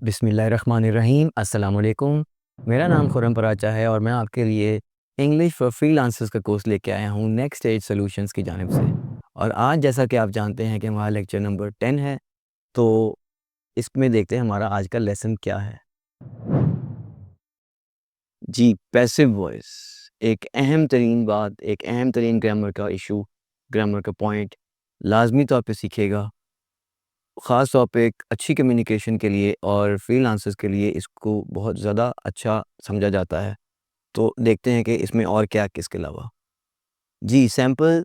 बिस्मिल्लाहिर्रहमानिर्रहीम अस्सलाम वालेकुम। मेरा नाम खुरम पराचा है और मैं आपके लिए इंग्लिश फॉर फ्रीलांसर्स का कोर्स लेके आया हूँ नेक्स्ट स्टेज सॉल्यूशंस की जानिब से। और आज जैसा कि आप जानते हैं कि हमारा लेक्चर नंबर 10 है, तो इसमें देखते हैं हमारा आज का लेसन क्या है। जी, पैसिव वॉइस एक अहम तरीन बात, एक अहम तरीन ग्रामर का इशू, ग्रामर का पॉइंट लाजमी तौर पे सीखेगा। ख़ास तौर पे एक अच्छी कम्युनिकेशन के लिए और फ्रीलांसर्स के लिए इसको बहुत ज़्यादा अच्छा समझा जाता है। तो देखते हैं कि इसमें और क्या किसके अलावा। जी, sample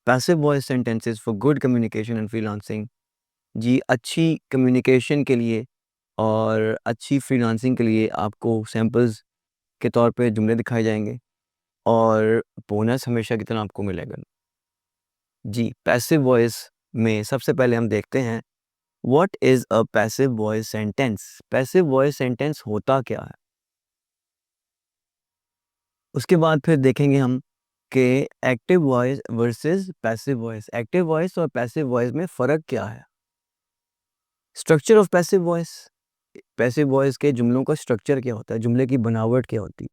passive voice sentences for good communication and freelancing. जी, अच्छी कम्युनिकेशन के लिए और अच्छी फ्रीलांसिंग के लिए आपको सैंपल्स के तौर पे जुमले दिखाए जाएँगे और बोनस हमेशा की तरह आपको मिलेगा। जी, पैसिव वॉइस में सबसे पहले हम देखते हैं what is a passive voice sentence. Passive voice sentence होता क्या है? उसके बाद फिर देखेंगे हम कि active voice versus passive voice. Active voice और पैसिव वॉइस में फ़र्क क्या है? Structure of passive voice. Passive voice के जुमलों का स्ट्रक्चर क्या होता है? जुमले की बनावट क्या होती है?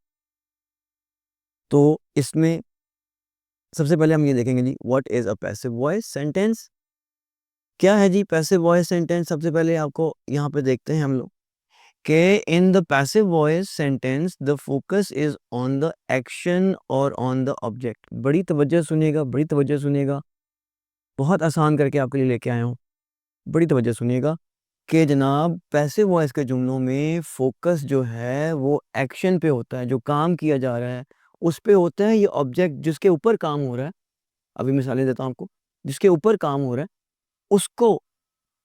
तो इसमें सबसे पहले हम ये देखेंगे जी, what is a passive voice sentence? क्या है जी पैसिव वॉइस सेंटेंस? सबसे पहले आपको यहाँ पे देखते हैं हम लोग कि in the passive voice sentence the focus is on the action or on the object। बड़ी तवज्जो सुनिएगा, बड़ी तवज्जो सुनिएगा। बहुत आसान करके आपके लिए लेके आया हूँ। बड़ी तवज्जो सुनिएगा कि जनाब पैसिव वॉइस के जुमलों में फोकस जो है वो एक्शन पे होता है, जो काम किया जा रहा है उस पे होता है। ये ऑब्जेक्ट जिसके ऊपर काम हो रहा है, अभी मिसालें देता हूँ आपको, जिसके ऊपर काम हो रहा है उसको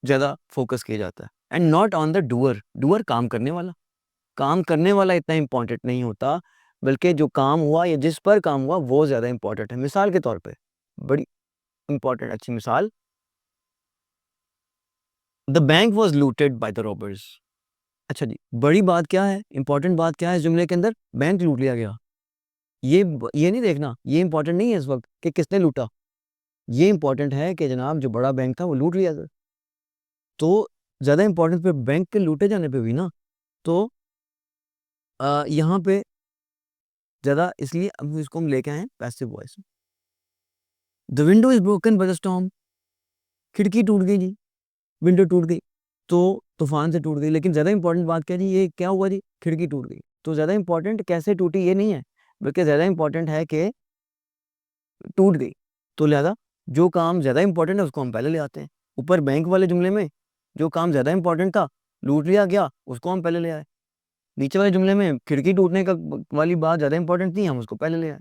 ज़्यादा फोकस किया जाता है and not on the doer. Doer काम करने वाला, काम करने वाला इतना इम्पोर्टेंट नहीं होता, बल्कि जो काम हुआ या जिस पर काम हुआ वो ज़्यादा इम्पोर्टेंट है। मिसाल के तौर पे बड़ी इम्पोर्टेंट अच्छी मिसाल, the bank was looted by the robbers. अच्छा जी, बड़ी बात क्या है, इम्पोर्टेंट बात क्या है इस जुमले के अंदर? बैंक लूट लिया गया। ये नहीं देखना, ये इम्पोर्टेंट नहीं है इस वक्त कि किसने लूटा। ये इम्पोर्टेंट है कि जनाब जो बड़ा बैंक था वो लूट लिया था। तो ज़्यादा इम्पोर्टेंट पे बैंक के लूटे जाने पे भी ना, तो यहाँ पे ज़्यादा इसलिए अब इसको हम लेके आए हैं passive voice. The window is broken by the storm. खिड़की टूट गई जी, विंडो टूट गई, तो तूफान से टूट गई। लेकिन ज़्यादा इंपॉर्टेंट बात क्या जी, ये क्या हुआ जी? खिड़की टूट गई। तो ज़्यादा इंपॉर्टेंट कैसे टूटी ये नहीं है, बल्कि ज़्यादा इंपॉर्टेंट है कि टूट गई। तो लिहाजा जो काम ज़्यादा इंपॉर्टेंट है उसको हम पहले ले आते हैं। ऊपर बैंक वाले जुमले में जो काम ज़्यादा इंपॉर्टेंट था, लूट लिया गया, उसको हम पहले ले आए। नीचे वाले जुमले में खिड़की टूटने का वाली बात ज़्यादा इंपॉर्टेंट थी, हम उसको पहले ले आए।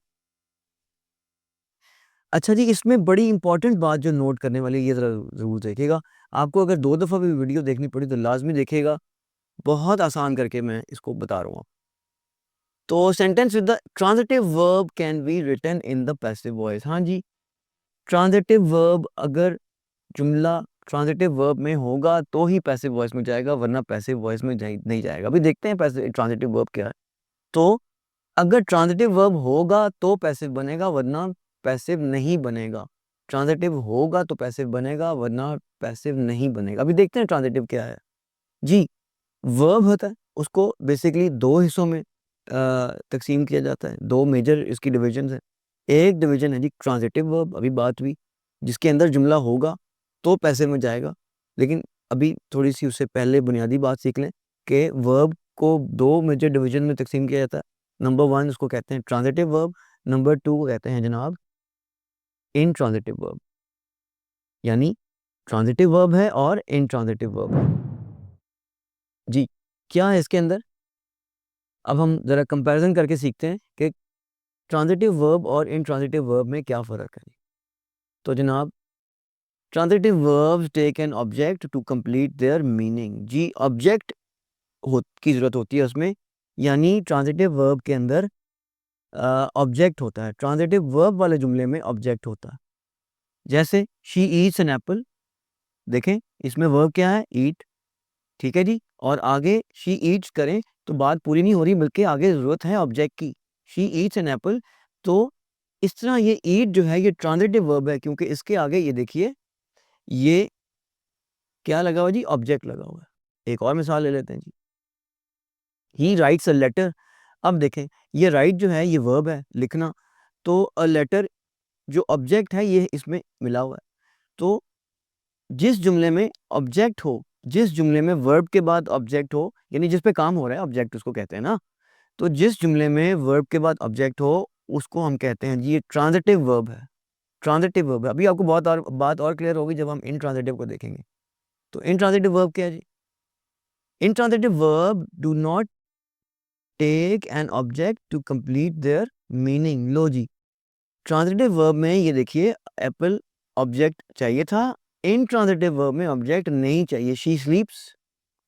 अच्छा जी, इसमें बड़ी इंपॉर्टेंट बात जो नोट करने वाली है, ये ज़रा ज़रूर देखिएगा। आपको अगर 2 दफ़ा भी वीडियो देखनी पड़ी तो लाज़मी देखिएगा। बहुत आसान करके मैं इसको बता रहा हूँ। तो sentence with the transitive verb can be written in the passive voice. हाँ जी, ट्रांजिटिव वर्ब अगर जुमला ट्रांजिटिव वर्ब में होगा तो ही पैसिव वॉइस में जाएगा, वरना पैसिव वॉइस में नहीं जाएगा। अभी देखते हैं पैसिव ट्रांजिटिव वर्ब क्या है। तो अगर ट्रांजिटिव वर्ब होगा तो पैसिव बनेगा, वरना पैसिव नहीं बनेगा। ट्रांजिटिव होगा तो पैसिव बनेगा, वरना पैसिव नहीं बनेगा। अभी देखते हैं ट्रांजिटिव क्या है। जी, वर्ब होता है, उसको बेसिकली 2 हिस्सों में तक़सीम किया जाता है। 2 मेजर इसकी डिविजन्स हैं। एक डिवीज़न है जी ट्रांजिटिव वर्ब, अभी बात हुई, जिसके अंदर जुमला होगा तो पैसिव में जाएगा। लेकिन अभी थोड़ी-सी उससे पहले बुनियादी बात सीख लें कि वर्ब को 2 मेजर डिवीज़न में तक़सीम किया जाता है। नंबर 1 उसको कहते हैं ट्रांजिटिव वर्ब, नंबर 2 को कहते हैं जनाब इनट्रांजिटिव वर्ब। यानी ट्रांजिटिव वर्ब है और इनट्रांजिटिव वर्ब है। जी, क्या है इसके अंदर? अब हम ज़रा कंपैरिज़न करके सीखते हैं कि ट्रांजिटिव वर्ब और इनट्रांजिटिव वर्ब में क्या फ़र्क है। तो जनाब transitive verbs take an object to complete their meaning. जी, ऑब्जेक्ट की ज़रूरत होती है उसमें, यानी ट्रांजिटिव वर्ब के अंदर ऑब्जेक्ट होता है। ट्रांजिटिव वर्ब वाले जुमले में ऑब्जेक्ट होता है। जैसे शी ईट्स एन एप्पल, देखें इसमें वर्ब क्या है? ईट, ठीक है जी। और आगे शी ईट्स करें तो बात पूरी नहीं हो रही, बल्कि आगे ज़रूरत है ऑब्जेक्ट की। शी ईट्स एन एप्पल, तो इस तरह ये ईट जो है ये ट्रांजिटिव वर्ब है, क्योंकि इसके आगे ये देखिए ये क्या लगा हुआ जी? ऑब्जेक्ट लगा हुआ है। एक और मिसाल ले लेते हैं जी। ही राइट्स अ लेटर। अब देखें, ये राइट जो है ये वर्ब है, लिखना। तो अ लेटर जो ऑब्जेक्ट है ये इसमें मिला हुआ है। तो जिस जुमले में ऑब्जेक्ट हो, जिस जुमले में वर्ब के बाद ऑब्जेक्ट हो, यानी जिस पे काम हो रहा है, ऑब्जेक्ट उसको कहते हैं ना। तो जिस जुमले में वर्ब के बाद ऑब्जेक्ट हो, उसको हम कहते हैं जी ये ट्रांजिटिव वर्ब है। ट्रांजिटिव वर्ब है। अभी आपको बात और क्लियर होगी जब हम इंट्रांजिटिव को देखेंगे। तो इंट्रांजिटिव वर्ब क्या है जी? Intransitive verb do not take an object to complete their meaning. लो जी, ट्रांजिटिव वर्ब में ये देखिए, एप्पल ऑब्जेक्ट चाहिए था, इंट्रांजिटिव वर्ब में ऑब्जेक्ट नहीं चाहिए। शी स्लीप्स,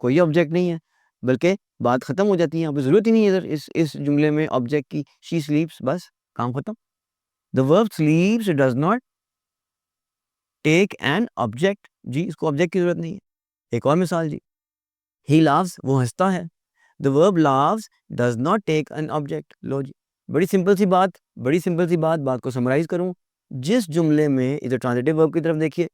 कोई ऑब्जेक्ट नहीं है, बल्कि बात खत्म हो जाती है। यहाँ पे जरूरत ही नहीं है इधर इस जुमले में ऑब्जेक्ट की। शी स्लीप्स, बस काम खत्म। The verb sleeps does not take an object. जी, इसको ऑब्जेक्ट की जरूरत नहीं है। एक और मिसाल जी, ही लाव्स, वो हंसता है। The verb laughs does not take an object. लो जी, बड़ी सिंपल सी बात, बड़ी सिंपल सी बात को समराइज करूं। जिस जुमले में, इधर ट्रांजिटिव वर्ब की तरफ देखिए,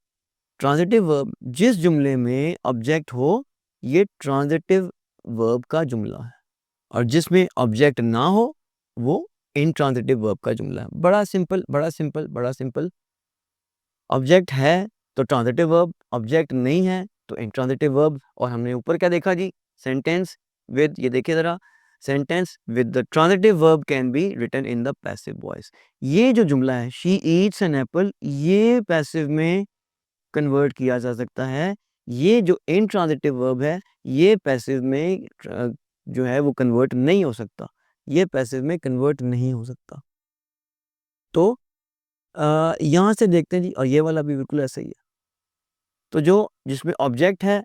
ट्रांजिटिव वर्ब जिस जुमले में ऑब्जेक्ट हो, ये ट्रांजिटिव वर्ब का जुमला है। और जिसमें ऑब्जेक्ट ना हो, वो इंट्रांजिटिव वर्ब का जुमला है। बड़ा सिंपल, बड़ा सिंपल, बड़ा सिंपल। ऑब्जेक्ट है तो ट्रांजिटिव वर्ब, ऑब्जेक्ट नहीं है तो इंट्रांजिटिव वर्ब। और हमने ऊपर क्या देखा जी? सेंटेंस विद, ये देखिए जरा, sentence with the transitive verb can be written in the passive voice. ये जो जुमला है, शी ईट्स एन एप्पल, ये पैसिव में कन्वर्ट किया जा सकता है। ये जो इंट्रांजिटिव वर्ब है, ये पैसिव में जो है वो कन्वर्ट नहीं हो सकता। ये पैसिव में कन्वर्ट नहीं हो सकता। तो यहाँ से देखते हैं जी, और ये वाला भी बिल्कुल ऐसा ही है। तो जो जिसमें ऑब्जेक्ट है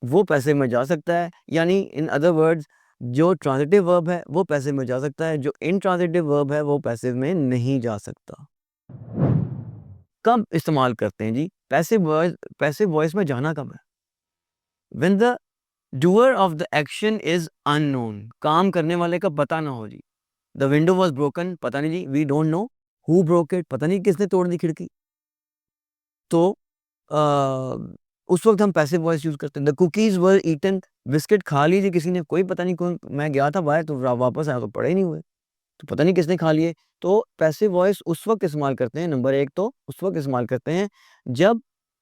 वो पैसिव में जा सकता है, यानी इन अदर वर्ड्स जो ट्रांजिटिव वर्ब है वो पैसिव में जा सकता है, जो इंट्रांजिटिव वर्ब है वो पैसिव में नहीं जा सकता। कब इस्तेमाल करते हैं जी पैसिव वॉइस में जाना कब है? When the doer of the action is unknown, काम करने वाले का पता ना हो जी। द विंडो वॉज ब्रोकन, पता नहीं जी, we don't know who broke it, पता नहीं किसने तोड़ दी खिड़की। तो उस वक्त हम पैसिव वॉइस यूज करते हैं। The cookies were eaten, biscuit खा लीजिए किसी ने, कोई पता नहीं कौन, मैं गया था बाहर तो वापस आया तो पड़े ही नहीं हुए, तो पता नहीं किसने खा लिए। तो पैसिव वॉइस उस वक्त इस्तेमाल करते हैं, नंबर एक तो उस वक्त इस्तेमाल करते हैं जब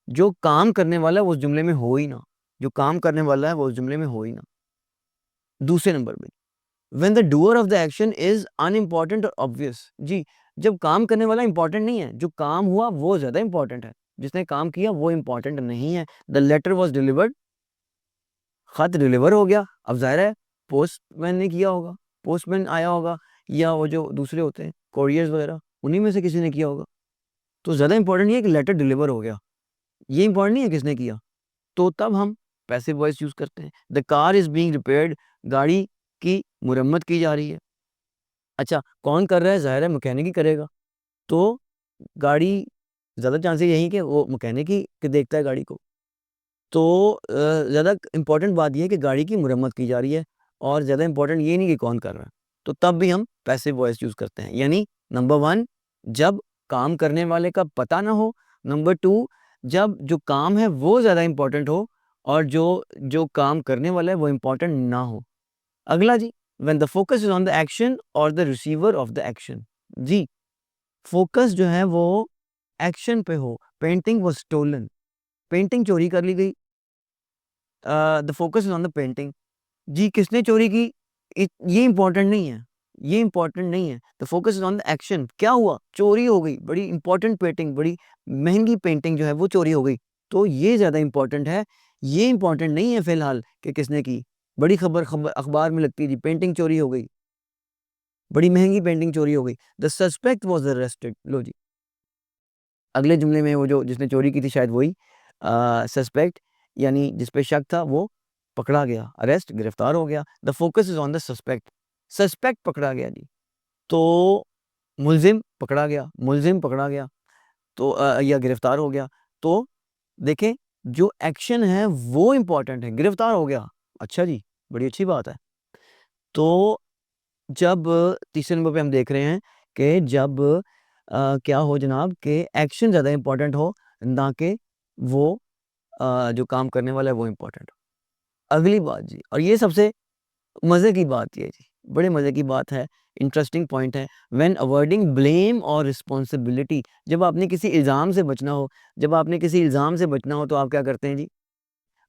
जो काम करने वाला है वो उस जुमले में हो ही ना, जो काम करने वाला है वो उस जुमले में हो ही ना। दूसरे नंबर पे, when the doer of the action is unimportant और ऑब्वियस। जी, जब काम करने वाला इंपॉर्टेंट नहीं है, जो काम हुआ वो ज्यादा इंपॉर्टेंट है, जिसने काम किया वो इंपॉर्टेंट नहीं है। द लेटर वॉज डिलीवर्ड, खत डिलीवर हो गया। अब जाहिर है पोस्टमैन ने किया होगा, पोस्टमैन आया होगा, या वो जो दूसरे होते हैं कोरियर्स वगैरह, उन्हीं में से किसी ने किया होगा। तो ज़्यादा इंपॉर्टेंट नहीं है कि लेटर डिलीवर हो गया, ये इंपॉर्टेंट नहीं है किसने किया। तो तब हम पैसिव वॉइस यूज़ करते हैं। The car is being repaired, गाड़ी की मुरम्मत की जा रही है। अच्छा, कौन कर रहा है? ज़ाहिर है मैकेनिक ही करेगा। तो गाड़ी, ज़्यादा चांसेस यही कि वो मैकेनिक ही कि देखता है गाड़ी को। तो ज़्यादा इम्पोर्टेंट बात ये है कि गाड़ी की मुरम्मत की जा रही है, और ज़्यादा इम्पोर्टेंट ये नहीं कि कौन कर रहा है। तो तब भी हम पैसिव वॉइस यूज़ करते हैं। यानी नंबर 1, जब काम करने वाले का पता ना हो। नंबर 2, जब जो काम है वो ज़्यादा इम्पोर्टेंट हो, और जो जो काम करने वाला है वो इम्पोर्टेंट ना हो। अगला जी, when the focus is on the action और the receiver of the action. जी, फोकस जो है वो एक्शन पे हो। पेंटिंग वाज स्टोलन, पेंटिंग चोरी कर ली गई। The focus is on the painting. जी, किसने चोरी की? ये इंपॉर्टेंट नहीं है, ये इंपॉर्टेंट नहीं है। The focus is on the action. क्या हुआ? चोरी हो गई, बड़ी इंपॉर्टेंट पेंटिंग, बड़ी महंगी पेंटिंग जो है वो चोरी हो गई। तो ये ज्यादा इंपॉर्टेंट है, ये इंपॉर्टेंट नहीं है फिलहाल कि किसने की। बड़ी खबर खबर अखबार में लगती है जी, पेंटिंग चोरी हो गई, बड़ी महंगी पेंटिंग चोरी हो गई। The suspect was arrested. लो जी, अगले जुमले में वो जो जिसने चोरी की थी शायद वही सस्पेक्ट, यानी जिस पे शक था वो पकड़ा गया, अरेस्ट, गिरफ्तार हो गया। The focus is on the suspect, suspect पकड़ा गया जी। तो मुलजिम पकड़ा गया, मुलजिम पकड़ा गया, तो या गिरफ्तार हो गया। तो देखें, जो एक्शन है वो इंपॉर्टेंट है, गिरफ्तार हो गया, अच्छा जी, बड़ी अच्छी बात है। तो जब तीसरे नंबर पे हम देख रहे हैं कि जब क्या हो जनाब, कि एक्शन ज़्यादा इंपॉर्टेंट हो, ना कि वो जो काम करने वाला है वो इम्पोर्टेंट हो। अगली बात जी, और ये सबसे मज़े की बात ये जी, बड़े मज़े की बात है, इंटरेस्टिंग पॉइंट है। व्हेन अवॉइडिंग ब्लेम और रिस्पॉन्सिबिलिटी, जब आपने किसी इल्ज़ाम से बचना हो, जब आपने किसी इल्ज़ाम से बचना हो तो आप क्या करते हैं जी?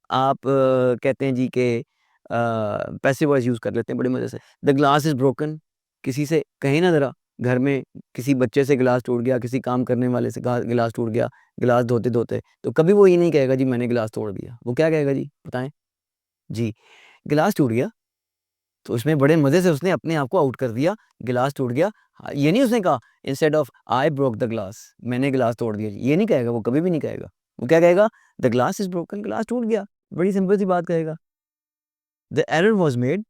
आप कहते हैं जी कि पैसिव वॉइस यूज़ कर लेते हैं बड़े मज़े से। द ग्लास इज़ ब्रोकन, किसी से कहें ना ज़रा, घर में किसी बच्चे से गिलास टूट गया, किसी काम करने वाले से गिलास टूट गया, गिलास धोते-धोते, तो कभी वो ये नहीं कहेगा जी मैंने गिलास तोड़ दिया। वो क्या कहेगा जी? बताएँ? जी, गिलास टूट गया, तो उसमें बड़े मज़े से उसने अपने आप को आउट कर दिया, गिलास टूट गया। ये नहीं उसने कहा instead of I broke the glass, मैंने गिलास तोड़ दिया जी, ये नहीं कहेगा, वो कभी भी नहीं कहेगा। वो क्या कहेगा? द ग्लास इज़ ब्रोकन, गिलास टूट गया। बड़ी सिंपल सी बात कहेगा। The error was made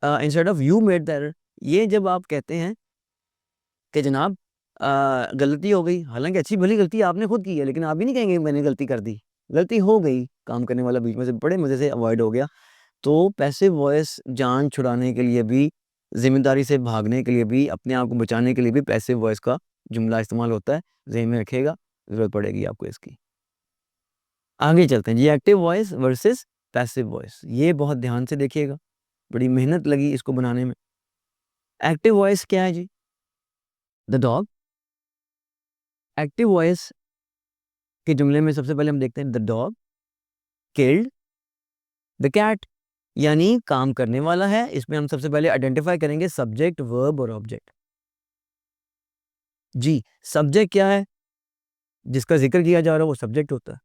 instead of you made the error. ये जब आप कहते हैं कि जनाब गलती हो गई, हालाँकि अच्छी-भली गलती आपने खुद की है, लेकिन आप भी नहीं कहेंगे मैंने गलती कर दी। गलती हो गई, काम करने वाला बीच में से बड़े मज़े से अवॉइड हो गया। तो पैसिव वॉइस जान छुड़ाने के लिए भी, ज़िम्मेदारी से भागने के लिए भी, अपने आप को बचाने के लिए भी पैसिव वॉइस का जुमला इस्तेमाल होता है। ज़हन में रखिएगा, ज़रूरत पड़ेगी आपको इसकी। आगे चलते हैं जी, active voice versus passive voice. ये बहुत ध्यान से देखिएगा, बड़ी मेहनत लगी इसको बनाने में। एक्टिव वॉइस क्या है जी? The dog. एक्टिव वॉइस के जुमले में सबसे पहले हम देखते हैं the dog killed the cat, यानी काम करने वाला है। इसमें हम सबसे पहले आइडेंटिफाई करेंगे सब्जेक्ट, वर्ब और ऑब्जेक्ट। जी, सब्जेक्ट क्या है? जिसका ज़िक्र किया जा रहा हो वो सब्जेक्ट होता है।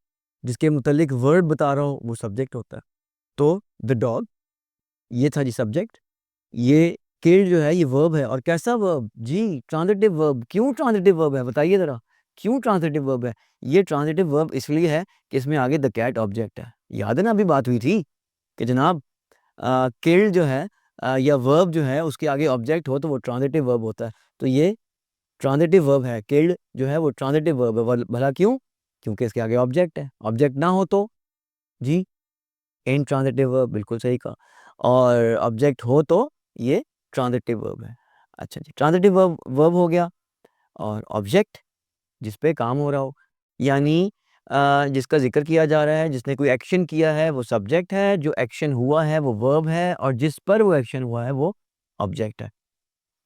जिसके मुतालिक वर्ब बता रहा हो वो सब्जेक्ट होता है। तो द डॉग, ये था जी सब्जेक्ट। ये किल्ड जो है ये वर्ब है, और कैसा वर्ब? जी, ट्रांज़िटिव वर्ब। क्यों ट्रांज़िटिव वर्ब है बताइए ज़रा? क्यों ट्रांज़िटिव वर्ब है? ये ट्रांज़िटिव वर्ब इसलिए है कि इसमें आगे द कैट ऑब्जेक्ट है। याद है ना, अभी बात हुई थी कि जनाब किल्ड जो है या वर्ब जो है उसके आगे ऑब्जेक्ट हो तो वो ट्रांज़िटिव वर्ब होता है। तो ये ट्रांज़िटिव वर्ब है, किल्ड जो है वो ट्रांज़िटिव वर्ब है। भला क्यों? क्योंकि इसके आगे ऑब्जेक्ट है। ऑब्जेक्ट ना हो तो जी, इनट्रांज़िटिव वर्ब, बिल्कुल सही कहा। और ऑब्जेक्ट हो तो ये ट्रांज़िटिव वर्ब है। अच्छा जी, ट्रांज़िटिव वर्ब वर्ब हो गया, और ऑब्जेक्ट जिस पे काम हो रहा हो, यानी जिसका ज़िक्र किया जा रहा है, जिसने कोई एक्शन किया है वो सब्जेक्ट है, जो एक्शन हुआ है वो वर्ब है, और जिस पर वो एक्शन हुआ है वो ऑब्जेक्ट है।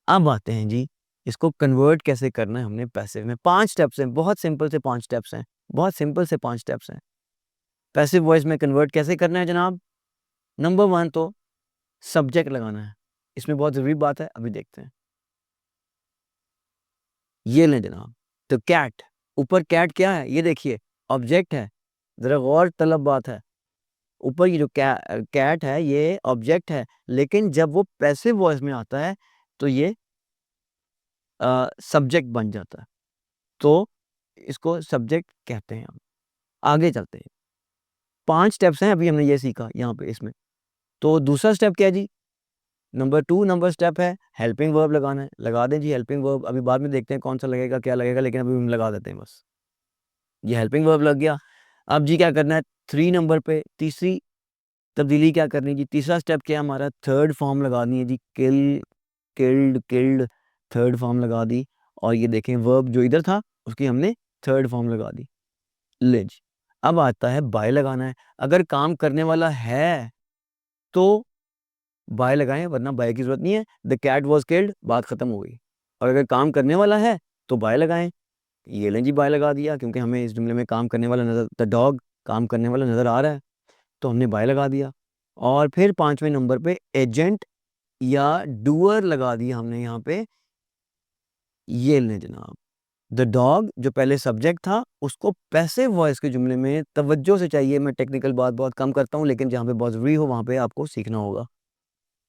अब आते हैं जी, इसको कन्वर्ट कैसे करना है हमने पैसिव में। 5 स्टेप्स हैं, बहुत सिंपल से 5 स्टेप्स हैं, बहुत सिंपल से 5 स्टेप्स हैं। पैसिव वॉइस में कन्वर्ट कैसे करना है जनाब? नंबर 1 तो सब्जेक्ट लगाना है। इसमें बहुत ज़रूरी बात है, अभी देखते हैं। ये लें जनाब, तो कैट, ऊपर कैट क्या है? ये देखिए, ऑब्जेक्ट है। ज़रा गौर तलब बात है। ऊपर ये जो कैट है ये ऑब्जेक्ट है, लेकिन जब वो पैसिव वॉइस में आता है तो ये सब्जेक्ट बन जाता है। तो इसको सब्जेक्ट कहते हैं हम। आगे चलते हैं। 5 स्टेप्स हैं, अभी हमने ये सीखा यहाँ पे इसमें। तो दूसरा स्टेप क्या है जी? नंबर 2 नंबर स्टेप है हेल्पिंग वर्ब लगाना है। लगा दें जी हेल्पिंग वर्ब, अभी बाद में देखते हैं कौन-सा लगेगा, क्या लगेगा, लेकिन अभी हम लगा देते हैं बस। ये हेल्पिंग वर्ब लग गया। अब जी क्या करना है? 3 नंबर पे तीसरी तब्दीली क्या करनी है जी? तीसरा स्टेप क्या है हमारा? थर्ड फॉर्म लगानी है जी। किल्ड, किल्ड, थर्ड फॉर्म लगा दी, और ये देखें वर्ब जो इधर था उसकी हमने थर्ड फॉर्म लगा दी। ले जी। अब आता है बाय लगाना है। अगर काम करने वाला है तो बाय लगाएँ, वरना बाय की ज़रूरत नहीं है। द कैट वाज़ किल्ड, बात खत्म हो गई। और अगर काम करने वाला है तो बाय लगाएँ। ये लें जी बाय लगा दिया, क्योंकि हमें इस जुमले में काम करने वाला नज़र, द डॉग काम करने वाला नज़र आ रहा है, तो हमने बाय लगा दिया। और फिर 5वें नंबर पे एजेंट या डूअर लगा दिया हमने यहाँ पे। ये लें जनाब, द डॉग जो पहले सब्जेक्ट था उसको पैसिव वॉइस के जुमले में तवज्जो से चाहिए। मैं टेक्निकल बात बहुत कम करता हूँ, लेकिन जहाँ पे बहुत ज़रूरी हो वहाँ पे आपको सीखना होगा।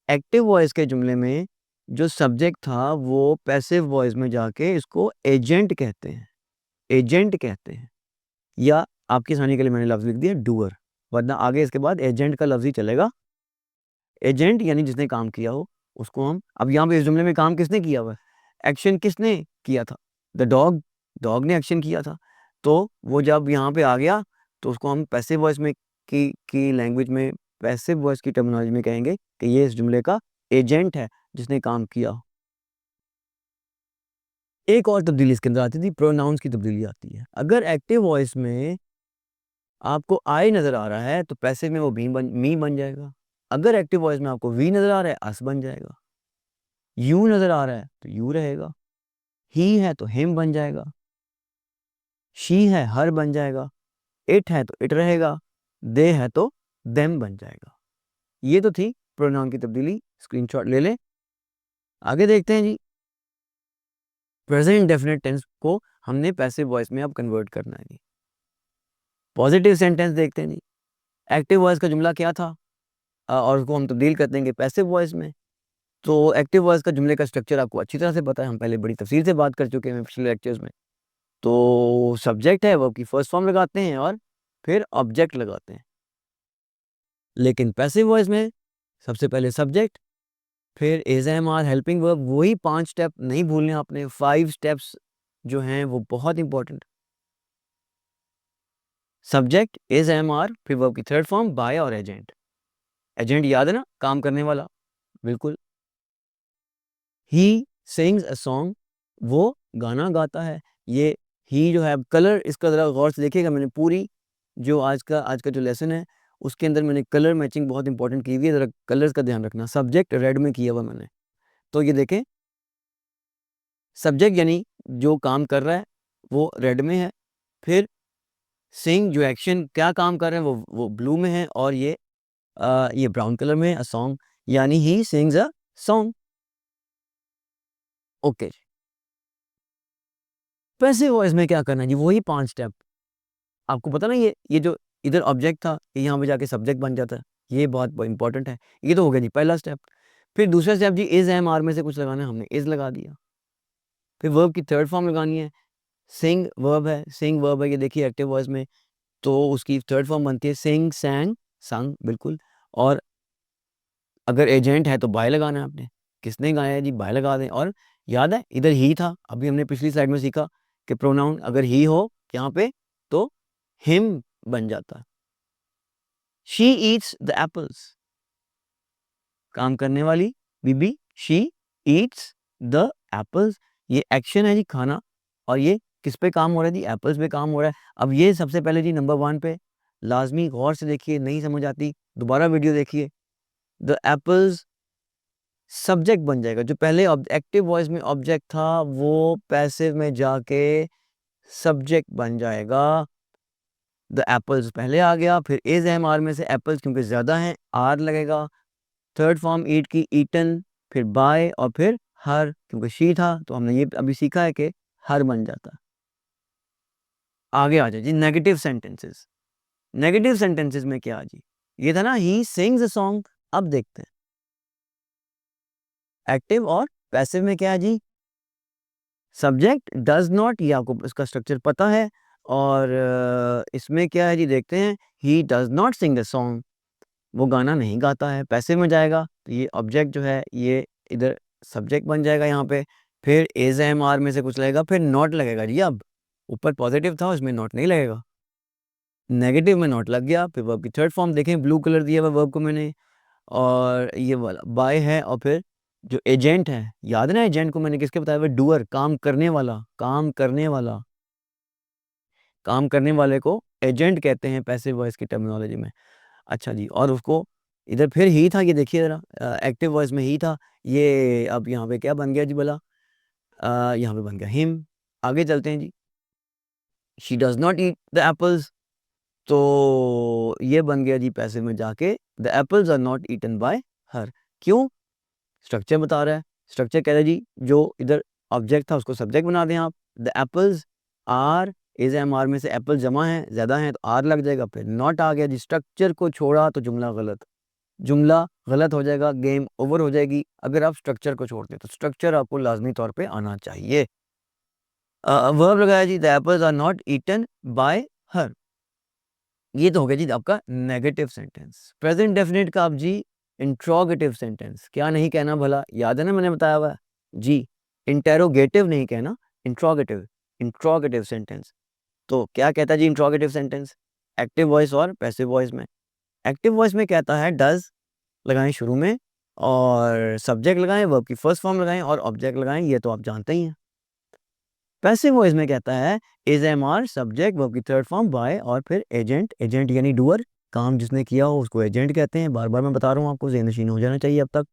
एक्टिव वॉइस के जुमले में जो सब्जेक्ट था वो पैसिव वॉइस में जाके इसको एजेंट कहते हैं, एजेंट कहते हैं। या आपकी आसानी के लिए मैंने लफ्ज़ लिख दिया डूअर, वरना आगे इसके बाद एजेंट का लफ्ज़ ही चलेगा। एजेंट यानी जिसने काम किया हो, उसको हम, अब यहाँ पे इस जुमले में काम किसने किया हुआ है? एक्शन किसने किया था? द डॉग, डॉग ने एक्शन किया था। तो वो जब यहाँ पे आ गया तो उसको हम पैसिव वॉइस में की लैंग्वेज में, पैसिव वॉइस की टर्मिनोलॉजी में कहेंगे कि ये इस जुमले का एजेंट है जिसने काम किया हो। एक और तब्दीली इसके अंदर आती थी, प्रोनाउंस की तब्दीली आती है। अगर एक्टिव वॉइस में आपको आई नज़र आ रहा है तो पैसिव में वो मी बन जाएगा। अगर एक्टिव वॉइस में आपको वी नज़र आ रहा है, अस बन जाएगा। यू नज़र आ रहा है तो यू रहेगा। ही है तो हिम बन जाएगा। शी है हर बन जाएगा। इट है तो इट रहेगा। दे है तो देम बन जाएगा। ये तो थी प्रोनाउन की तब्दीली। स्क्रीनशॉट ले लें। आगे देखते हैं जी। प्रेजेंट इंडेफिनिट टेंस को हमने पैसिव वॉइस में अब कन्वर्ट करना है जी। पॉजिटिव सेंटेंस देखते हैं जी। एक्टिव वॉइस का जुमला क्या था और उसको हम तब्दील कर देंगे पैसिव वॉइस में। तो एक्टिव वॉइस का जुमले का स्ट्रक्चर आपको अच्छी तरह से पता है, हम पहले बड़ी तफसील से बात कर चुके हैं पिछले लेक्चर्स में। तो सब्जेक्ट है वर्ब की फर्स्ट फॉर्म लगाते हैं और फिर ऑब्जेक्ट लगाते हैं। लेकिन पैसिव वॉइस में सबसे पहले सब्जेक्ट, फिर is am are helping verb, वही 5 स्टेप नहीं भूलने आपने। 5 स्टेप्स जो हैं वो बहुत important. Subject is am are, फिर वर्ब की थर्ड फॉर्म बाय और एजेंट। एजेंट याद है ना, काम करने वाला, बिल्कुल। ही सिंग्स अ सॉन्ग, वो गाना गाता है। ये ही जो है, कलर इसका ज़रा गौर से देखिएगा। मैंने पूरी जो आज का जो लेसन है उसके अंदर मैंने कलर मैचिंग बहुत इंपॉर्टेंट की हुई है, ज़रा कलर्स का ध्यान रखना। सब्जेक्ट रेड में किया हुआ मैंने, तो ये देखें सब्जेक्ट यानी जो काम कर रहा है वो रेड में है। फिर सिंग जो एक्शन क्या काम कर रहे हैं वो ब्लू में है, और ये ब्राउन कलर में है। अ सॉन्ग यानी he sings a song. Okay, passive voice में क्या करना है जी, वही 5 स्टेप। आपको पता ना, ये जो इधर ऑब्जेक्ट था ये यहाँ पे जाके सब्जेक्ट बन जाता है। ये बहुत इंपॉर्टेंट है। ये तो हो गया जी पहला स्टेप। फिर दूसरा स्टेप जी, इज एम आर में से कुछ लगाना है, हमने इज लगा दिया। फिर वर्ब की थर्ड फॉर्म लगानी है। सिंग वर्ब है, सिंग वर्ब है, ये देखिए एक्टिव वॉइस में, तो उसकी थर्ड फॉर्म बनती है सिंग, सैंग, संग, बिल्कुल। और अगर एजेंट है तो बाय लगाना है आपने। किसने गाया है जी, बाय लगा दें। और याद है इधर ही था, अभी हमने पिछली स्लाइड में सीखा कि प्रोनाउन अगर ही हो यहाँ पे तो हिम बन जाता है। शी ईट्स द एप्पल्स, काम करने वाली बीबी, शी ईट्स द एप्पल्स। ये एक्शन है जी, खाना। और ये किस पे काम हो रहा है जी, एप्पल्स पे काम हो रहा है। अब ये सबसे पहले जी नंबर 1 पे लाजमी गौर से देखिए, नहीं समझ आती दोबारा वीडियो देखिए। द एप्पल्स सब्जेक्ट बन जाएगा। जो पहले एक्टिव वॉइस में ऑब्जेक्ट था वो पैसिव में जाके सब्जेक्ट बन जाएगा। द एप्पल्स पहले आ गया, फिर इज एम आर में से एप्पल्स क्योंकि ज़्यादा हैं आर लगेगा। थर्ड फॉर्म ईट की ईटन, फिर बाय, और फिर हर क्योंकि शी था तो हमने ये अभी सीखा है कि हर बन जाता। आगे आ जाए जी नेगेटिव सेंटेंसेस। नेगेटिव सेंटेंसेस में क्या जी, ये था ना ही सिंग्स अ सॉन्ग। अब देखते हैं एक्टिव और पैसिव में क्या है जी। सब्जेक्ट डज नॉट, ये आपको इसका स्ट्रक्चर पता है। और इसमें क्या है जी, देखते हैं। He does not sing the song, वो गाना नहीं गाता है, पैसिव में जाएगा। तो ये ऑब्जेक्ट जो है ये इधर सब्जेक्ट बन जाएगा यहाँ पे। फिर एज एम आर में से कुछ लगेगा, फिर नॉट लगेगा जी। अब ऊपर पॉजिटिव था उसमें नॉट नहीं लगेगा, नेगेटिव में नॉट लग गया। फिर वर्ब की थर्ड फॉर्म देखें, ब्लू कलर दिया हुआ वर्ब को मैंने, और ये वाला बाय है। और फिर जो एजेंट है, याद है ना एजेंट को मैंने किसके बताया हुआ, डूअर, काम करने वाला, काम करने वाला। काम करने वाले को एजेंट कहते हैं पैसिव वॉइस की टर्मिनोलॉजी में। अच्छा जी, और उसको इधर फिर ही था, ये देखिए ज़रा एक्टिव वॉइस में ही था। ये अब यहाँ पे क्या बन गया जी भला, यहाँ पे बन गया हिम। आगे चलते हैं जी। She does not eat the apples, तो ये बन गया जी पैसिव में जाके the apples are not eaten by her. क्यों, स्ट्रक्चर बता रहा है। स्ट्रक्चर कह रहा है जी, जो इधर ऑब्जेक्ट था उसको सब्जेक्ट बना दें आप। The apples are, is am are में से एप्पल जमा है, ज़्यादा है तो आर लग जाएगा। फिर नॉट आ गया जी, स्ट्रक्चर को छोड़ा तो जुमला गलत, जुमला गलत हो जाएगा, गेम ओवर हो जाएगी अगर आप स्ट्रक्चर को छोड़ते हैं। तो स्ट्रक्चर आपको लाजमी तौर पे आना चाहिए। वर्ब लगाया जी, the apples are not eaten by her. ये तो हो गया जी आपका नेगेटिव सेंटेंस। प्रेजेंट डेफिनेट का आप जी इंट्रोगेटिव सेंटेंस क्या नहीं कहना भला, याद है ना मैंने बताया हुआ है जी। इंटेरोगेटिव नहीं कहना, इंट्रोगेटिव, इंट्रोगेटिव सेंटेंस। तो क्या कहता है जी इंट्रोगेटिव सेंटेंस, एक्टिव वॉइस और पैसिव वॉइस में। एक्टिव वॉइस में कहता है डज लगाएं शुरू में, और सब्जेक्ट लगाएं, वर्ब की फर्स्ट फॉर्म लगाएं, और ऑब्जेक्ट लगाएं। ये तो आप जानते ही हैं। पैसिव वॉइस में कहता है is am are subject verb की थर्ड फॉर्म बाय और फिर एजेंट, एजेंट यानी डूअर, काम जिसने किया हो उसको एजेंट कहते हैं। बार बार मैं बता रहा हूँ आपको, ज़हन नशीन हो जाना चाहिए अब तक।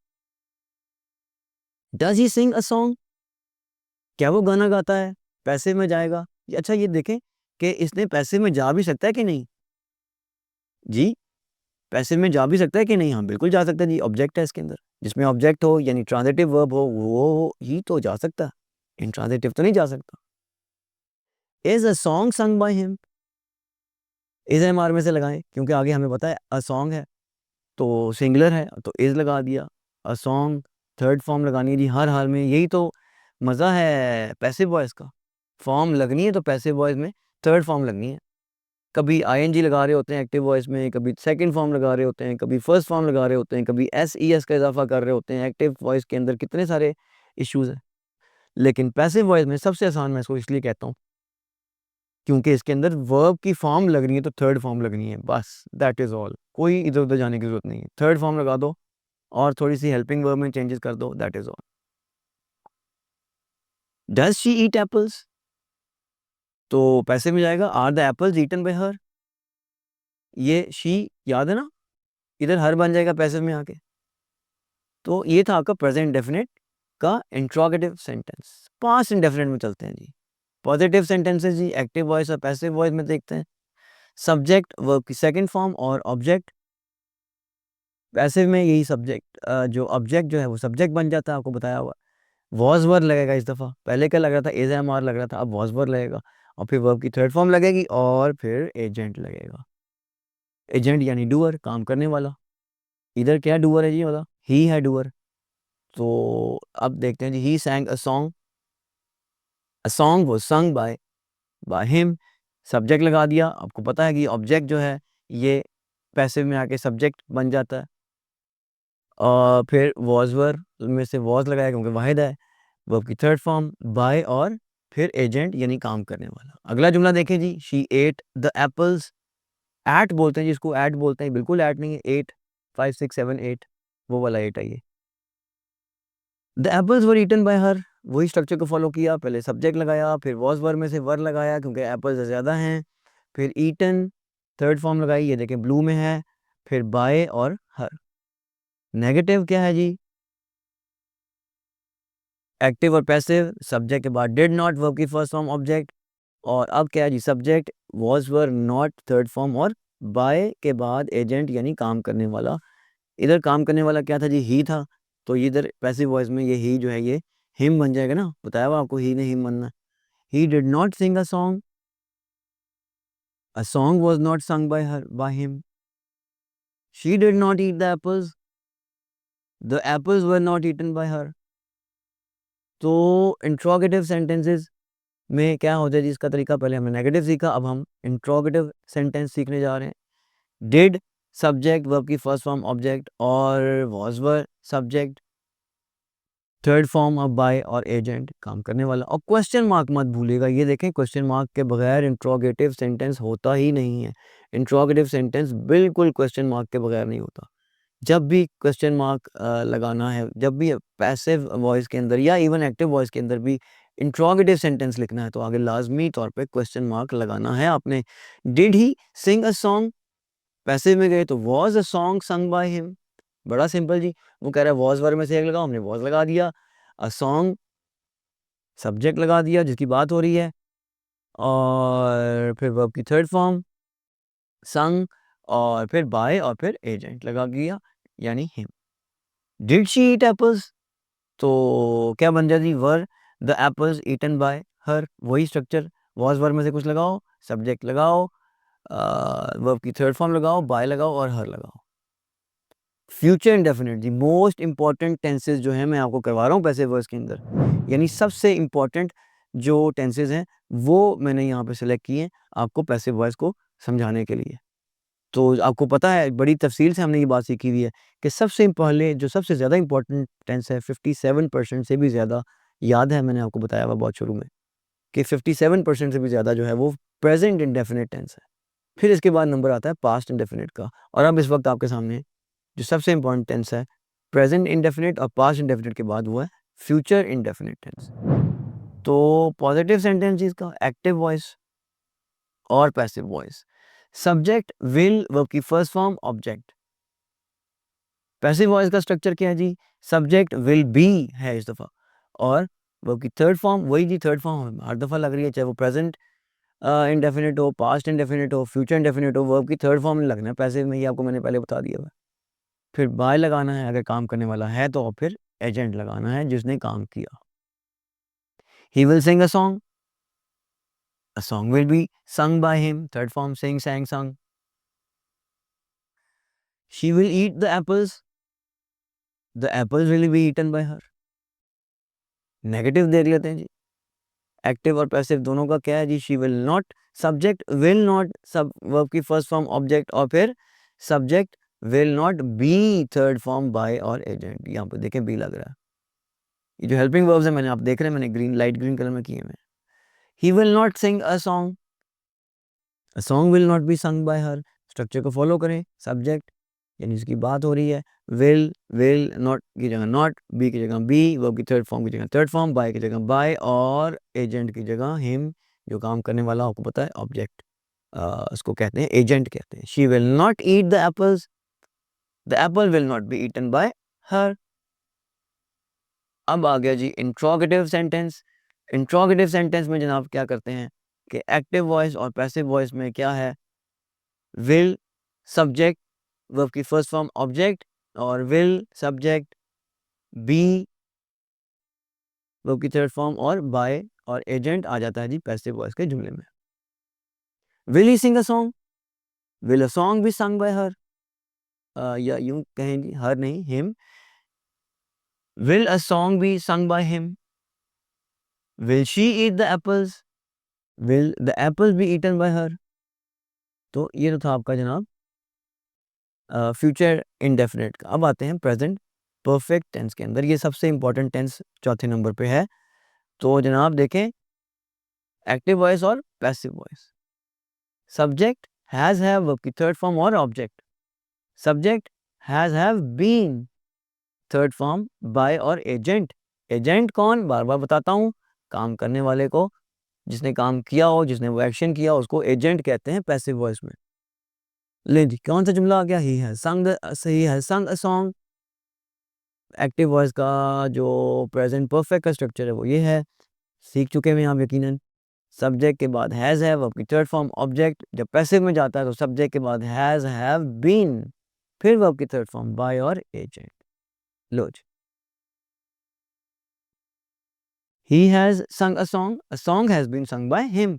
Does he sing a song, क्या वो गाना गाता है? पैसिव में जाएगा। अच्छा ये देखें कि इसने पैसिव में जा भी सकता है कि नहीं जी, पैसिव में जा भी सकता है कि नहीं? हाँ बिल्कुल जा सकता है जी, ऑब्जेक्ट है इसके अंदर, जिसमें ऑब्जेक्ट हो यानी ट्रांजिटिव वर्ब हो वो ही तो जा सकता है, इंट्रांजिटिव तो नहीं जा सकता। Is a song sung by him, is am are में से लगाएं क्योंकि आगे हमें पता है अ सॉन्ग है तो सिंगुलर है तो इज लगा दिया। अ सॉन्ग थर्ड फॉर्म लगानी है जी हर हाल में, यही तो मज़ा है पैसिव वॉइस का। फॉर्म लगनी है तो पैसिव वॉइस में थर्ड फॉर्म लगनी है। कभी आईएनजी लगा रहे होते हैं एक्टिव वॉइस में, कभी सेकंड फॉर्म लगा रहे होते हैं, कभी फर्स्ट फॉर्म लगा रहे होते हैं, कभी एस का इजाफा कर रहे होते हैं। एक्टिव वॉइस के अंदर कितने सारे इश्यूज हैं, लेकिन पैसिव वॉइस में सबसे आसान मैं इसको इसलिए कहता हूँ क्योंकि इसके अंदर वर्ब की फॉर्म लगनी है तो थर्ड फॉर्म लगनी है, बस दैट इज ऑल। कोई इधर उधर जाने की जरूरत नहीं है, थर्ड फॉर्म लगा दो और थोड़ी सी हेल्पिंग वर्ब में चेंजेस कर दो, that is all. Does she eat apples, तो पैसे में जाएगा are the apples eaten by her, ये शी याद है ना, इधर हर बन जाएगा पैसे में आके। तो ये था आपका प्रेजेंट डेफिनेट का इंट्रोगेटिव सेंटेंस। पास्ट इंडेफिनिट में चलते हैं जी। पॉजिटिव सेंटेंसेस जी एक्टिव वॉइस और पैसिव वॉइस में देखते हैं। सब्जेक्ट वर्ब की सेकंड फॉर्म और ऑब्जेक्ट। पैसिव में यही सब्जेक्ट जो ऑब्जेक्ट जो है वो सब्जेक्ट बन जाता है, आपको बताया हुआ। वॉज वर्ड लगेगा इस दफ़ा, पहले क्या लग रहा था इज एम आर लग रहा था, अब वॉज वर्ड लगेगा और फिर वर्ब की थर्ड फॉर्म लगेगी और फिर एजेंट लगेगा। एजेंट यानी डूअर, काम करने वाला। इधर क्या डूअर है जी, वाला ही है डूअर। तो अब देखते हैं जी he sang a song, a song was sung by him. Subject लगा दिया, आपको पता है कि ऑब्जेक्ट जो है ये पैसिव में आके सब्जेक्ट बन जाता है। और फिर वॉज वर्ब में से वॉज लगाया क्योंकि वाहिद है। वर्ब की थर्ड फॉर्म बाय और फिर एजेंट यानी काम करने वाला। अगला जुमला देखें जी, she ate the apples. Ate बोलते हैं जी इसको, एट बोलते हैं, बिल्कुल एट नहीं है, 8 5 6 7 8 वो वाला 8 है ये। The apples were eaten by her, वही स्ट्रक्चर को फॉलो किया, पहले सब्जेक्ट लगाया फिर वॉज वर्ब में से वर लगाया क्योंकि एप्पल्स ज़्यादा हैं, फिर ईटन थर्ड फॉर्म लगाई, ये देखें ब्लू में है, फिर बाय और हर। नेगेटिव क्या है जी, एक्टिव और पैसिव, सब्जेक्ट के बाद डिड नॉट वर्ब की फर्स्ट फॉर्म ऑब्जेक्ट, और अब क्या है जी subject was were not third form और बाय के बाद एजेंट यानी काम करने वाला। इधर काम करने वाला क्या था जी, ही था, तो इधर पैसिव वॉइस में ये ही जो है ये हिम बन जाएगा ना, बताया हुआ आपको ही ने हिम बनना। He did not sing a song was not sung by him. She did not eat the apples, the apples were not eaten by her. तो इंट्रोगेटिव सेंटेंसेस में क्या होता है जी इसका तरीका, पहले हमने नेगेटिव सीखा, अब हम इंट्रोगेटिव सेंटेंस सीखने जा रहे हैं। डिड सब्जेक्ट वर्ब की फर्स्ट फॉर्म ऑब्जेक्ट और was were subject third form of by और एजेंट काम करने वाला। और क्वेश्चन मार्क मत भूलिएगा, ये देखें क्वेश्चन मार्क के बगैर इंट्रोगेटिव सेंटेंस होता ही नहीं है। इंट्रोगेटिव सेंटेंस बिल्कुल क्वेश्चन मार्क के बगैर नहीं होता। जब भी क्वेश्चन मार्क लगाना है, जब भी पैसिव वॉइस के अंदर या इवन एक्टिव वॉइस के अंदर भी इंट्रोगेटिव सेंटेंस लिखना है तो आगे लाजमी तौर पे क्वेश्चन मार्क लगाना है आपने। Did he sing a song, passive में गए तो was a song sung by him, बड़ा सिंपल जी। वो कह रहा है वॉज वर्ब में से एक लगाओ, हमने वॉज लगा दिया। अ सॉन्ग सब्जेक्ट लगा दिया जिसकी बात हो रही है, और फिर वर्ब की थर्ड फॉर्म संग, और फिर बाय और फिर एजेंट लगा दिया यानी him. Did she eat apples, तो क्या बन जाती were the apples eaten by her, वही स्ट्रक्चर। वॉज वर्ब में से कुछ लगाओ, सब्जेक्ट लगाओ, वर्ब की थर्ड फॉर्म लगाओ, बाय लगाओ और हर लगाओ। फ्यूचर इंडेफिनिट जी मोस्ट इंपॉर्टेंट टेंसेस जो है मैं आपको करवा रहा हूँ पैसिव वॉइस के अंदर, यानी सबसे इंपॉर्टेंट जो टेंसेस हैं वो मैंने यहाँ पे सेलेक्ट किए हैं आपको पैसिव वॉइस को समझाने के लिए। तो आपको पता है बड़ी तफसील से हमने ये बात सीखी हुई है कि सबसे पहले जो सबसे ज़्यादा इंपॉर्टेंट टेंस है 57% से भी ज़्यादा, याद है मैंने आपको बताया हुआ बहुत शुरू में कि 57% से भी ज़्यादा जो है वो प्रेजेंट इंडेफिनिट टेंस है। फिर इसके बाद नंबर आता है पास्ट इंडेफिनिट का, और अब इस वक्त आपके सामने जो सबसे इंपॉर्टेंट टेंस है प्रेजेंट इंडेफिनिट और पास्ट इंडेफिनिट के बाद वो है फ्यूचर इंडेफिनिट टेंस। तो पॉजिटिव सेंटेंस इसका एक्टिव वॉइस और passive voice. Subject will verb की first form object. Passive voice का स्ट्रक्चर क्या है जी? सब्जेक्ट विल बी है इस दफा और वर्ब की थर्ड फॉर्म वही जी, थर्ड फॉर्म हर दफा लग रही है, चाहे वो प्रेजेंट इंडेफिनिट हो, पास्ट इंडेफिनिट हो, फ्यूचर इंडेफिनिट हो, वर्ब की थर्ड फॉर्म में लगना है पैसिव में, ये आपको मैंने पहले बता दिया हुआ है। फिर बाय लगाना है अगर काम करने वाला है तो, और फिर एजेंट लगाना है जिसने काम किया। He will sing a song, a song will be sung by him, third form sing, sang, sung. She will eat the apples will be eaten by her. Negative दे लेते हैं जी, एक्टिव और पैसिव दोनों का क्या है जी? She will not, subject will not, सब वर्ब की फर्स्ट फॉर्म ऑब्जेक्ट और फिर subject will not be third form by और एजेंट। यहाँ पे देखें बी लग रहा है, ये जो हेल्पिंग वर्ब्स है मैंने, आप देख रहे हैं मैंने ग्रीन लाइट ग्रीन कलर में किए हुए। He will not sing a song, a song will not be sung by her. Structure को फॉलो करें, सब्जेक्ट यानी इसकी बात हो रही है, विल नॉट की जगह नॉट, बी की जगह बी, वर्ब की थर्ड फॉर्म की जगह थर्ड फॉर्म, बाय की जगह बाय और एजेंट की जगह हिम, जो काम करने वाला आपको पता है ऑब्जेक्ट, उसको कहते हैं एजेंट कहते हैं। She will not eat the apples, the apple will not be eaten by her. अब आ गया जी इंट्रोगेटिव सेंटेंस। इंट्रोगेटिव सेंटेंस में जनाब क्या करते हैं कि एक्टिव वॉइस और पैसिव वॉइस में क्या है, विल सब्जेक्ट वर्ब की फर्स्ट फॉर्म ऑब्जेक्ट और विल सब्जेक्ट बी वर्ब की थर्ड फॉर्म और बाय और एजेंट आ जाता है जी पैसिव वॉइस के जुमले में। Will he sing a song, will a song be sung by her, या यूं कहें जी हर नहीं him, will a song be sung by him, will she eat the apples, will the apples be eaten by her. तो ये तो था आपका जनाब फ्यूचर इंडेफिनिट का। अब आते हैं प्रेजेंट परफेक्ट टेंस के अंदर, ये सबसे इंपॉर्टेंट टेंस चौथे नंबर पे है। तो जनाब देखें एक्टिव वॉइस और passive voice. Subject has have verb की थर्ड फॉर्म और object, subject has have been third form by और एजेंट। एजेंट कौन, बार बार बताता हूं, काम करने वाले को, जिसने काम किया हो, जिसने वो एक्शन किया उसको एजेंट कहते हैं पैसिव वॉइस में। ले जी कौन सा जुमला आ गया, ही हैज संग अ सॉन्ग। एक्टिव वॉइस का जो प्रेजेंट परफेक्ट का स्ट्रक्चर है वो ये है, सीख चुके हैं आप यकीनन। सब्जेक्ट के बाद हैज हैव वर्ब की थर्ड फॉर्म ऑब्जेक्ट, जब पैसिव में जाता है तो सब्जेक्ट के बाद हैज हैव बीन, फिर वर्ब की थर्ड फॉर्म बाय और एजेंट। लो जी, he has sung a song has been sung by him.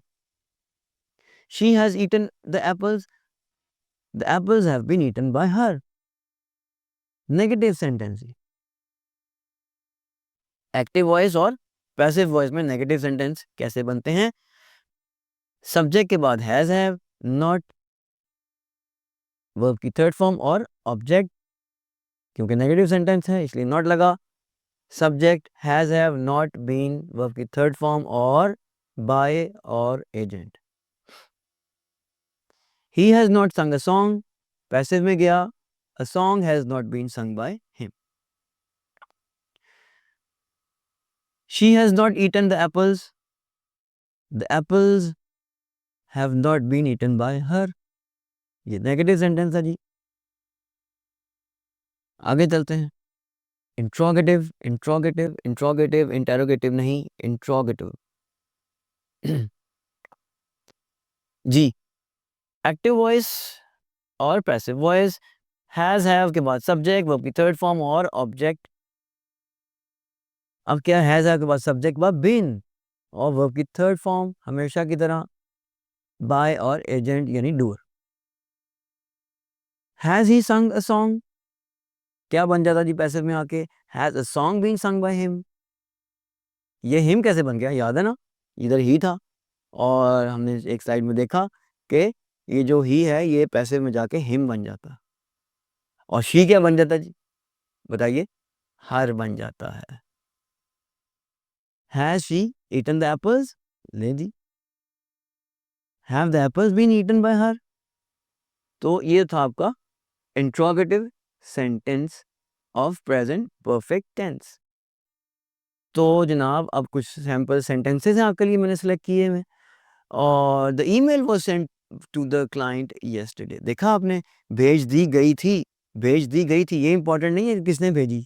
She has eaten the apples have been eaten by her. Negative sentence, active voice और passive voice में negative sentence कैसे बनते हैं? Subject के बाद हैज हैव नॉट, वर्ब की third form और object, क्योंकि नेगेटिव सेंटेंस है इसलिए नॉट लगा, subject has have not been verb की थर्ड फॉर्म और बाय और agent. He has not sung a song, passive में गया, a song has not been sung by him. She has not eaten the apples, the apples have not been eaten by her. ये negative sentence है जी। आगे चलते हैं, interrogative interrogative interrogative interrogative नहीं, interrogative. जी, active voice और passive voice, has have के बाद subject verb की थर्ड फॉर्म और ऑब्जेक्ट। अब क्या, हैज हैव के बाद सब्जेक्ट वर्ब बीन और वर्ब की थर्ड फॉर्म हमेशा की तरह बाय और एजेंट यानी डूअर। हैज ही संग अ सॉन्ग, क्या बन जाता जी पैसिव में आके, has a song been sung by him. ये हिम कैसे बन गया, याद है ना, इधर ही था और हमने एक साइड में देखा कि ये जो ही है ये पैसिव में जाके हिम बन जाता, और शी क्या बन जाता जी बताइए, हर बन जाता है। Has she eaten the apples, ले जी, have the apples been eaten by her. तो ये था आपका interrogative sentence of present perfect tense. तो जनाब अब कुछ सैम्पल सेंटेंसेस हैं आपके लिए मैंने सेलेक्ट किए हैं और the email was sent to the client yesterday. देखा आपने, भेज दी गई थी, भेज दी गई थी, ये इंपॉर्टेंट नहीं है कि किसने भेजी,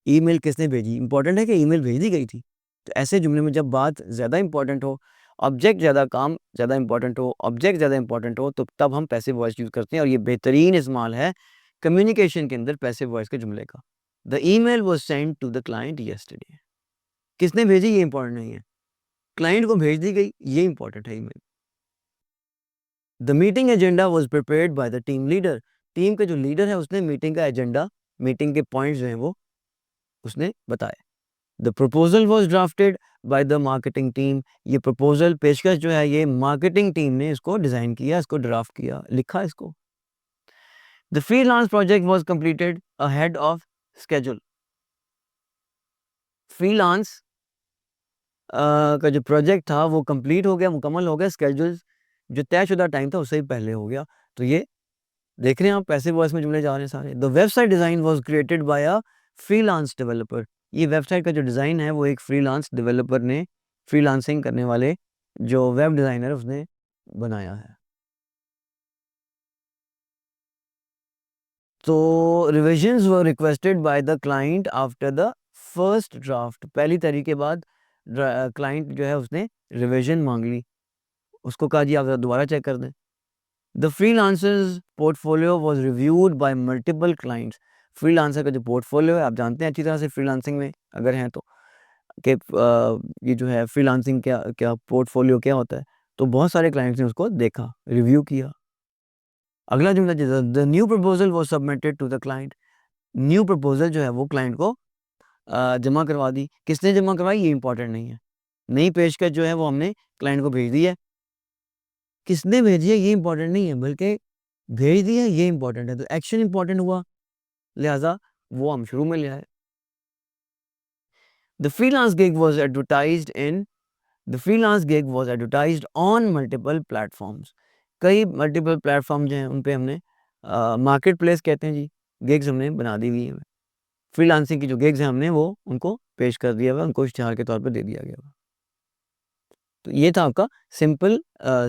ईमेल किसने भेजी, इंपॉर्टेंट है कि ईमेल भेज दी गई थी। तो ऐसे जुमले में जब बात ज़्यादा इंपॉर्टेंट हो, ऑब्जेक्ट ज़्यादा काम ज़्यादा इंपॉर्टेंट हो, ऑब्जेक्ट ज़्यादा इंपॉर्टेंट हो, तो तब हम पैसिव वॉइस यूज़ करते हैं और ये बेहतरीन इस्तेमाल है कम्युनिकेशन के अंदर पैसिव वॉइस के जुमले का। The email was sent to the client yesterday. किसने भेजी ये इंपॉर्टेंट नहीं है, क्लाइंट को भेज दी गई ये इंपॉर्टेंट है email. The meeting agenda was prepared by the team leader. Team का जो लीडर है उसने मीटिंग का एजेंडा, मीटिंग के पॉइंट्स जो हैं वो उसने बताए। The proposal was drafted by the marketing team. ये प्रपोजल पेशकश जो है ये मार्केटिंग टीम ने इसको डिज़ाइन किया, इसको ड्राफ्ट किया, लिखा इसको। The freelance project was completed ahead of schedule. Freelance का जो प्रोजेक्ट था वो कंप्लीट हो गया, मुकम्मल हो गया, स्केड्यूल जो तयशुदा टाइम था उससे ही पहले हो गया। तो ये देख रहे हैं आप, पैसिव वॉइस में जुमले जा रहे हैं सारे। The website design was created by a freelance developer. ये वेबसाइट का जो डिज़ाइन है वो एक फ्रीलांस डेवलपर ने, फ्रीलांसिंग करने वाले जो वेब डिज़ाइनर उसने बनाया है। तो revisions were requested by the client after the first draft. पहली तारीख के बाद क्लाइंट जो है उसने रिविजन मांग ली, उसको कहा जी आप ज़रा दोबारा चेक कर दें। The freelancers portfolio was reviewed by multiple clients. Freelancer का जो पोर्टफोलियो है आप जानते हैं अच्छी तरह से फ्रीलांसिंग में अगर हैं तो कि ये जो है फ्रीलांसिंग क्या क्या पोर्टफोलियो क्या होता है, तो बहुत सारे क्लाइंट्स ने उसको देखा, रिव्यू किया। अगला जुमला the new proposal was submitted to the client. New proposal जो है वो क्लाइंट को जमा करवा दी। किसने जमा करवाई ये इंपॉर्टेंट नहीं है, नई पेशकश जो है वो हमने क्लाइंट को भेज दी है। किसने भेजी है ये इंपॉर्टेंट नहीं है, बल्कि भेज दी है ये इंपॉर्टेंट है। तो एक्शन इंपॉर्टेंट हुआ, लिहाजा वो हम शुरू में ले आए। The freelance gig was advertised in the freelance gig was advertised on multiple platforms. कई मल्टीपल प्लेटफॉर्म जो हैं उन पे हमने मार्केट प्लेस कहते हैं जी, गिग्स हमने बना दी हुई है। फ्रीलांसिंग की जो गिग्स हैं हमने वो उनको पेश कर दिया हुआ, उनको इश्तिहार के तौर पे दे दिया गया हुआ। तो ये था आपका simple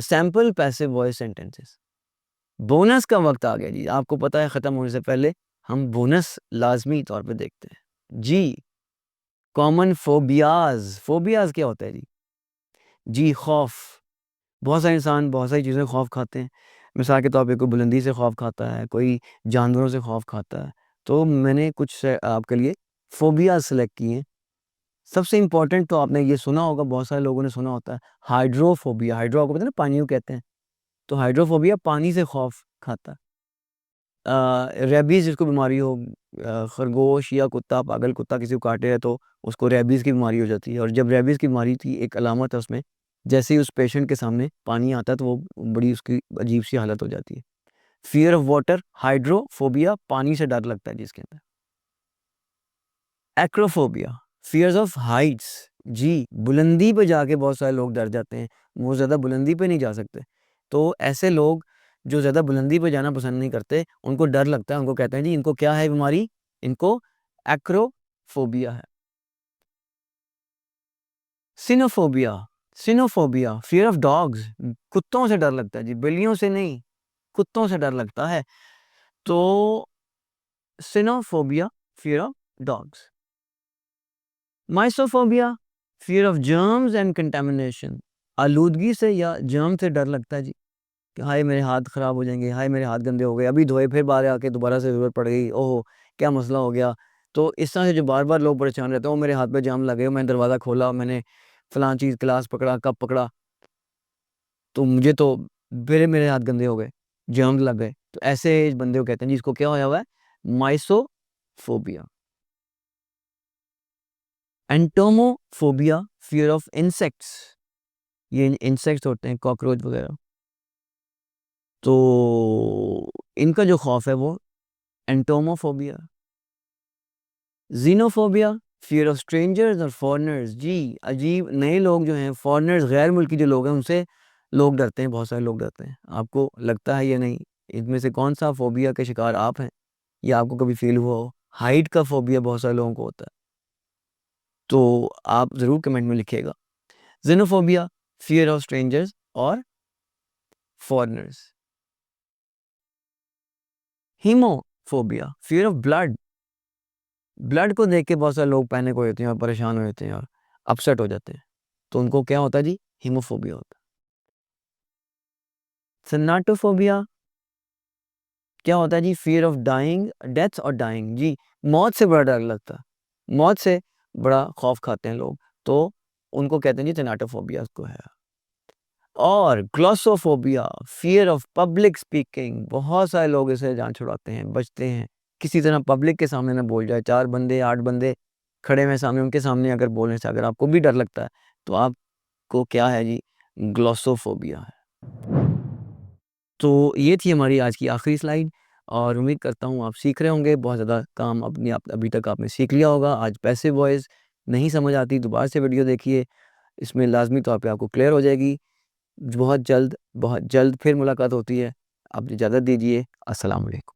sample passive voice sentences. Bonus का वक्त आ गया जी, आपको पता है ख़त्म होने से पहले हम बोनस लाजमी तौर पे देखते हैं जी। कॉमन फोबियाज, फोबियाज क्या होता है जी? जी खौफ। बहुत सारे इंसान बहुत सारी चीज़ें खौफ खाते हैं। मिसाल के तौर पे कोई बुलंदी से खौफ खाता है, कोई जानवरों से खौफ खाता है। तो मैंने कुछ आपके लिए फोबियाज सेलेक्ट किए हैं। सबसे इम्पोर्टेंट तो आपने ये सुना होगा, बहुत सारे लोगों ने सुना होता है हाइड्रोफोबिया। हाइड्रो आपको पता है ना, पानी को कहते हैं। तो हाइड्रोफोबिया पानी से खौफ खाता है। रेबीज़ जिसको बीमारी हो, खरगोश या कुत्ता, पागल कुत्ता किसी को काटे है तो उसको रेबीज़ की बीमारी हो जाती है। और जब रेबीज़ की बीमारी थी एक अलामत है उसमें, जैसे ही उस पेशेंट के सामने पानी आता है तो वो बड़ी उसकी अजीब सी हालत हो जाती है। फ़ियर ऑफ वाटर, हाइड्रोफोबिया, पानी से डर लगता है जिसके अंदर। Acrophobia, fears of heights. जी, बुलंदी पे जाके बहुत सारे लोग डर जाते हैं, वो ज़्यादा बुलंदी पे नहीं जा सकते। तो ऐसे लोग जो ज़्यादा बुलंदी पे जाना पसंद नहीं करते, उनको डर लगता है, उनको कहते हैं जी इनको क्या है बीमारी? इनको एक्रोफोबिया है। सिनोफोबिया, सिनोफोबिया, फ़ियर ऑफ डॉग्स, कुत्तों से डर लगता है जी, बिल्लियों से नहीं, कुत्तों से डर लगता है। तो cynophobia, fear of dogs. Mysophobia, fear of germs and contamination. आलूदगी से या जर्म से डर लगता है जी, कि हाय मेरे हाथ ख़राब हो जाएँगे, हाय मेरे हाथ गंदे हो गए, अभी धोए फिर बाहर आके दोबारा से ज़रूरत पड़ गई, ओहो! क्या मसला हो गया। तो इस तरह से जो बार-बार लोग परेशान रहते हैं, ओ मेरे हाथ पे जर्म लग गए, मैंने दरवाज़ा खोला, मैंने फलाँ चीज़ गिलास पकड़ा, कप पकड़ा, तो मुझे तो फिर मेरे हाथ गंदे हो गए, जर्म्स लग गए। तो ऐसे बंदे को कहते हैं जी इसको क्या होया हुआ है? माइसोफोबिया। एंटोमोफोबिया, फ़ियर ऑफ इंसेक्ट्स। ये इंसेक्ट्स होते हैं, कॉकरोच वगैरह। तो इनका जो खौफ है वो एंटोमोफोबिया। ज़ीनोफोबिया, फ़ियर ऑफ स्ट्रेंजर्स और फॉरेनर्स। जी, अजीब नए लोग जो हैं, फॉरेनर्स, गैर मुल्की जो लोग हैं, उनसे लोग डरते हैं, बहुत सारे लोग डरते हैं। आपको लगता है या नहीं? इनमें से कौन-सा फ़ोबिया के शिकार आप हैं या आपको कभी फ़ील हुआ हो? हाइट का फ़ोबिया बहुत सारे लोगों को होता है। तो आप ज़रूर कमेंट में लिखिएगा। ज़ेनोफोबिया, फ़ियर ऑफ स्ट्रेंजर्स और foreigners. Hemophobia, fear of blood. Blood को देख के बहुत सारे लोग पैनिक हो जाते हैं और परेशान हो जाते हैं और अपसेट हो जाते हैं। तो उनको क्या होता है जी? हीमोफोबिया होता है। थैनाटोफोबिया क्या होता है जी? फ़ियर ऑफ डाइंग, डेथ और डाइंग। जी, मौत से बड़ा डर लगता है। मौत से बड़ा खौफ़ खाते हैं लोग, तो उनको कहते हैं जी थैनाटोफोबिया उसको है। और glossophobia, fear of public speaking. बहुत सारे लोग इसे जान छुड़ाते हैं, बचते हैं। किसी तरह पब्लिक के सामने ना बोल जाए, 4 बंदे, 8 बंदे खड़े हुए हैं सामने, उनके सामने अगर बोलने से अगर आपको भी डर लगता है, तो आपको क्या है जी? ग्लॉसोफोबिया है। तो ये थी हमारी आज की आखिरी स्लाइड और उम्मीद करता हूँ आप सीख रहे होंगे, बहुत ज़्यादा काम अपने आप अभी तक आपने सीख लिया होगा। आज पैसिव वॉइस नहीं समझ आती, दोबारा से वीडियो देखिए, इसमें लाज़मी तौर पे आपको क्लियर हो जाएगी। बहुत जल्द फिर मुलाकात होती है। आप इजाज़त दीजिए। अस्सलाम वालेकुम।